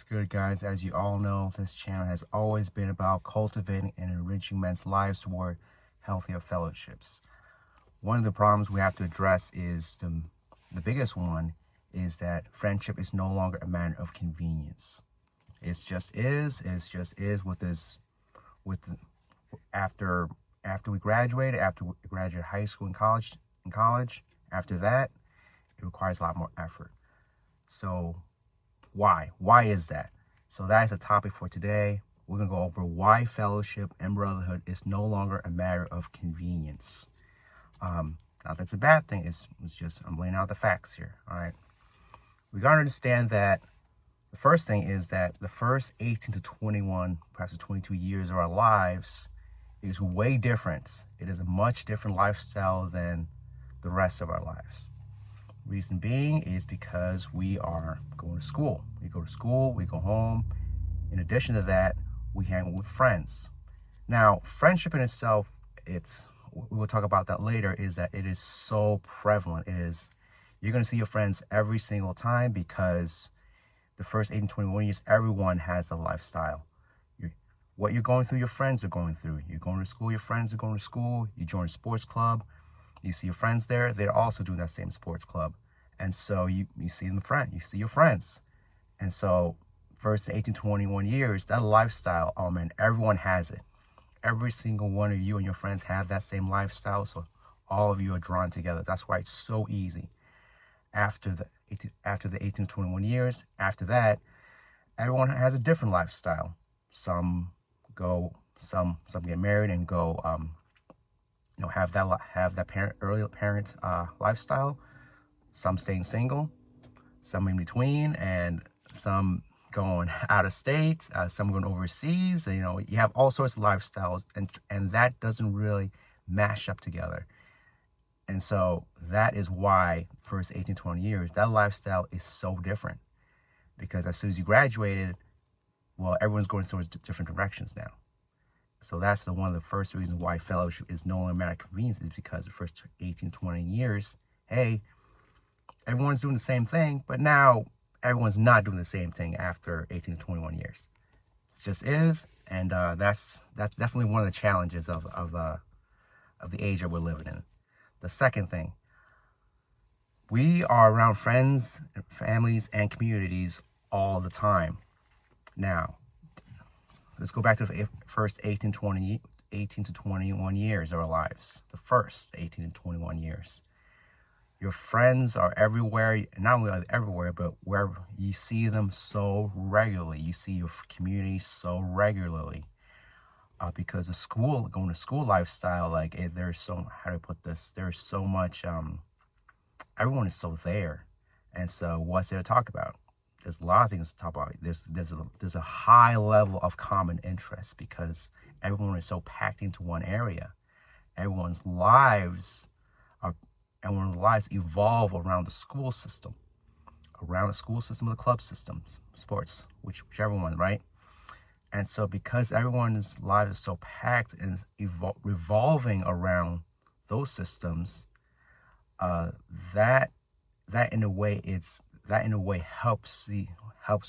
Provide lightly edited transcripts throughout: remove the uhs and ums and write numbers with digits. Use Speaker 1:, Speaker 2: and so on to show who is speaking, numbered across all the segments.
Speaker 1: good, guys? As you all know, this channel has always been about cultivating and enriching men's lives toward healthier fellowships. One of the problems we have to address is the biggest one is that friendship is no longer a matter of convenience. It's just is with this after we graduated, after we graduate high school and college, after that, it requires a lot more effort. So why is that? So that is a topic for today. We're gonna go over why fellowship and brotherhood is no longer a matter of convenience. Not that's a bad thing. It's just I'm laying out the facts here. All right. We gotta understand that the first thing is that the first 18 to 21, perhaps 22 years of our lives is way different. It is a much different lifestyle than the rest of our lives. Reason being is because we are going to school. We go to school, we go home. In addition to that, we hang with friends. Now, friendship in itself, we will talk about that later, is that it is so prevalent. You're going to see your friends every single time because the first 18, 21 years, everyone has a lifestyle. What you're going through, your friends are going through. You're going to school, your friends are going to school. You join a sports club. You see your friends there, they're also doing that same sports club. And so you see you see your friends. And so first 18, 21 years, that lifestyle, oh man, everyone has it. Every single one of you and your friends have that same lifestyle. So all of you are drawn together. That's why it's so easy. After the 18 to 21 years, after that, everyone has a different lifestyle. Some get married and go, have that early parent lifestyle. Some staying single, some in between, and some going out of state, some going overseas. You have all sorts of lifestyles, and that doesn't really mash up together. And so that is why first 18, 20 years, that lifestyle is so different. Because as soon as you graduated, well, everyone's going towards different directions now. So that's one of the first reasons why fellowship is no longer a matter of convenience, is because the first 18, 20 years, hey, everyone's doing the same thing, but now everyone's not doing the same thing after 18 to 21 years. It just is, and that's definitely one of the challenges of the age that we're living in. The second thing, we are around friends, families, and communities all the time. Now, let's go back to the first 18 to 21 years of our lives. The first 18 to 21 years. Your friends are everywhere, not only everywhere, but wherever you see them so regularly. You see your community so regularly. Because going to school lifestyle, there's so, how do I put this? There's so much, everyone is so there. And so what's there to talk about? There's a lot of things to talk about. There's a high level of common interest because everyone is so packed into one area. Everyone's lives evolve around the school system, the club systems, sports, whichever one, right? And so because everyone's lives are so packed and revolving around those systems, that in a way helps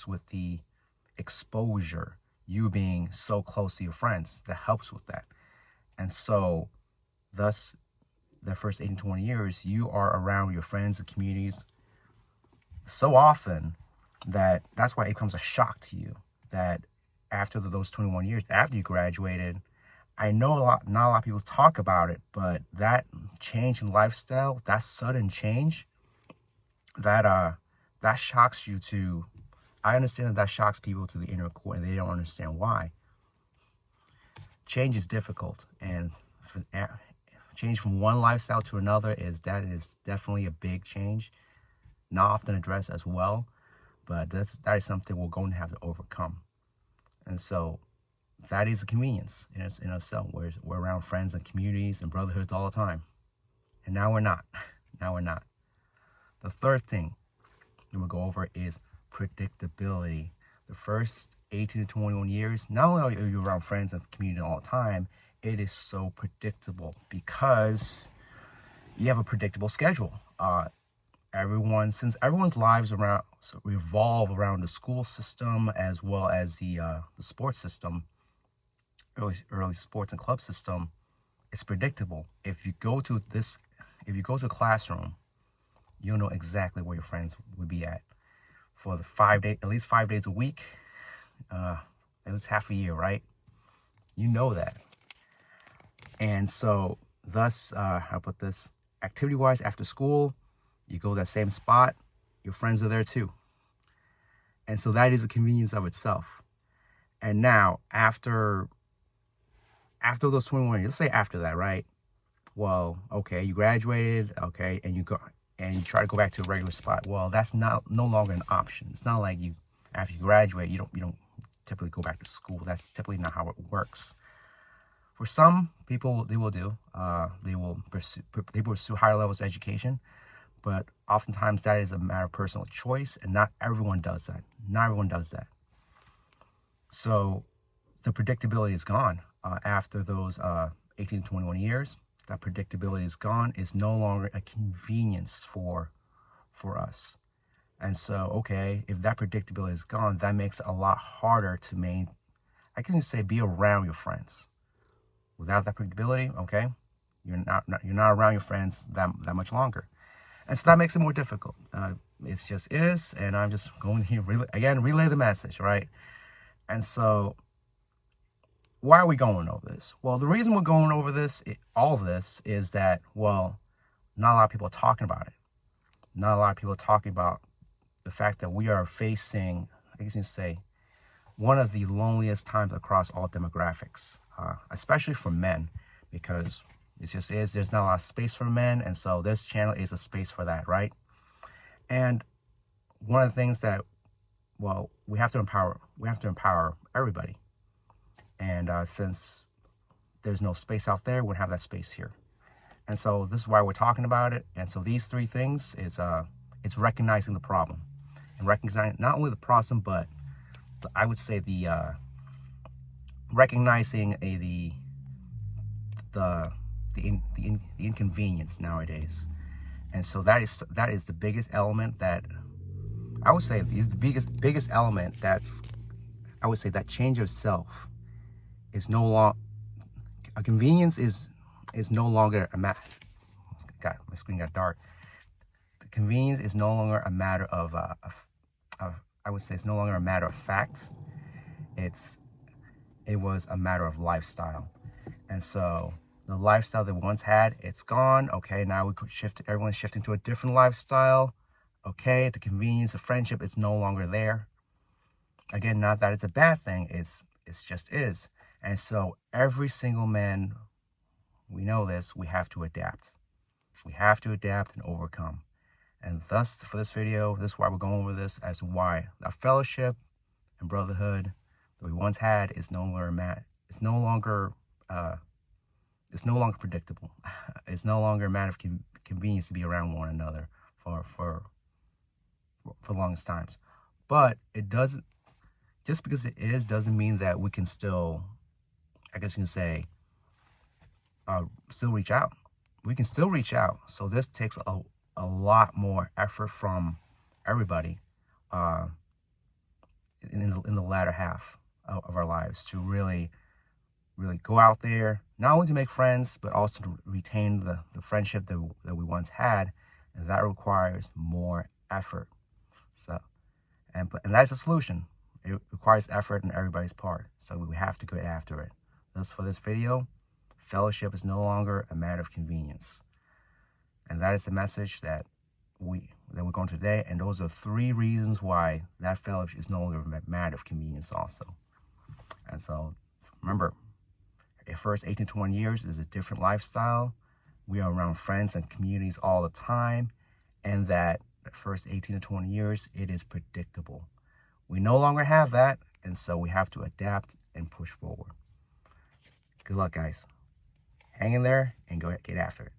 Speaker 1: with the exposure, you being so close to your friends. That helps with that. And so thus the first 18 to 20 years, you are around your friends and communities so often that's why it becomes a shock to you that after those 21 years, after you graduated, I know not a lot of people talk about it, but that change in lifestyle, that sudden change, that shocks you to, I understand that shocks people to the inner core, and they don't understand why. Change is difficult, and change from one lifestyle to another is definitely a big change, not often addressed as well, but that is something we're going to have to overcome. And so that is a convenience in itself. We're around friends and communities and brotherhoods all the time. And now we're not. The third thing that we'll go over is predictability. The first 18 to 21 years, not only are you around friends and community all the time, it is so predictable because you have a predictable schedule. since everyone's lives revolve around the school system as well as the sports system, early sports and club system, it's predictable. If you go to a classroom, you'll know exactly where your friends would be at for the at least 5 days a week, at least half a year, right? You know that. And so thus, how put this, activity-wise, after school, you go to that same spot, your friends are there too. And so that is a convenience of itself. And now, after those 21 years, let's say after that, right? Well, okay, you graduated, okay, and you try to go back to a regular spot. Well, that's no longer an option. It's not like after you graduate, you don't typically go back to school. That's typically not how it works. For some people, they will pursue higher levels of education, but oftentimes that is a matter of personal choice, and not everyone does that. Not everyone does that. So the predictability is gone after those 18 to 21 years. That predictability is gone. It's no longer a convenience for us. And so, okay, if that predictability is gone, that makes it a lot harder to be around your friends. Without that predictability, okay, you're not around your friends that much longer. And so that makes it more difficult. It just is, and I'm just going here, relay the message, right? And so, why are we going over this? Well, the reason we're going over all of this, is that, well, not a lot of people are talking about it. Not a lot of people are talking about the fact that we are facing, I guess you can say, one of the loneliest times across all demographics, especially for men, because there's not a lot of space for men, and so this channel is a space for that, right? And one of the things that, well, we have to empower everybody. And since there's no space out there, we have that space here. And so this is why we're talking about it. And so these three things is it's recognizing the problem, and recognizing not only the problem, but I would say recognizing the inconvenience nowadays. And so that is the biggest element that I would say is the biggest element that's, I would say, that change of self is no longer a convenience, is no longer a matter. God, my screen got dark. The convenience is no longer a matter of I would say it's no longer a matter of fact. It was a matter of lifestyle. And so the lifestyle that we once had, it's gone. Okay, now we could everyone's shifting to a different lifestyle. Okay, the convenience of friendship is no longer there. Again, not that it's a bad thing, it's just is. And so every single man, we know this, we have to adapt. We have to adapt and overcome. And thus, for this video, this is why we're going over this, as to why our fellowship and brotherhood that we once had is no longer predictable. It's no longer a matter of convenience to be around one another for longest times. But it doesn't, just because it is, doesn't mean that we can still, I guess you can say, still reach out. We can still reach out. So this takes a lot more effort from everybody in the latter half of our lives to really go out there, not only to make friends, but also to retain the friendship that we once had. And that requires more effort. So, and that's the solution. It requires effort on everybody's part. So we have to get after it. Thus, for this video, fellowship is no longer a matter of convenience. And that is the message that we're going to today. And those are 3 reasons why that fellowship is no longer a matter of convenience also. And so, remember, the first 18 to 20 years is a different lifestyle. We are around friends and communities all the time. And that the first 18 to 20 years, it is predictable. We no longer have that. And so we have to adapt and push forward. Good luck, guys. Hang in there and go get after it.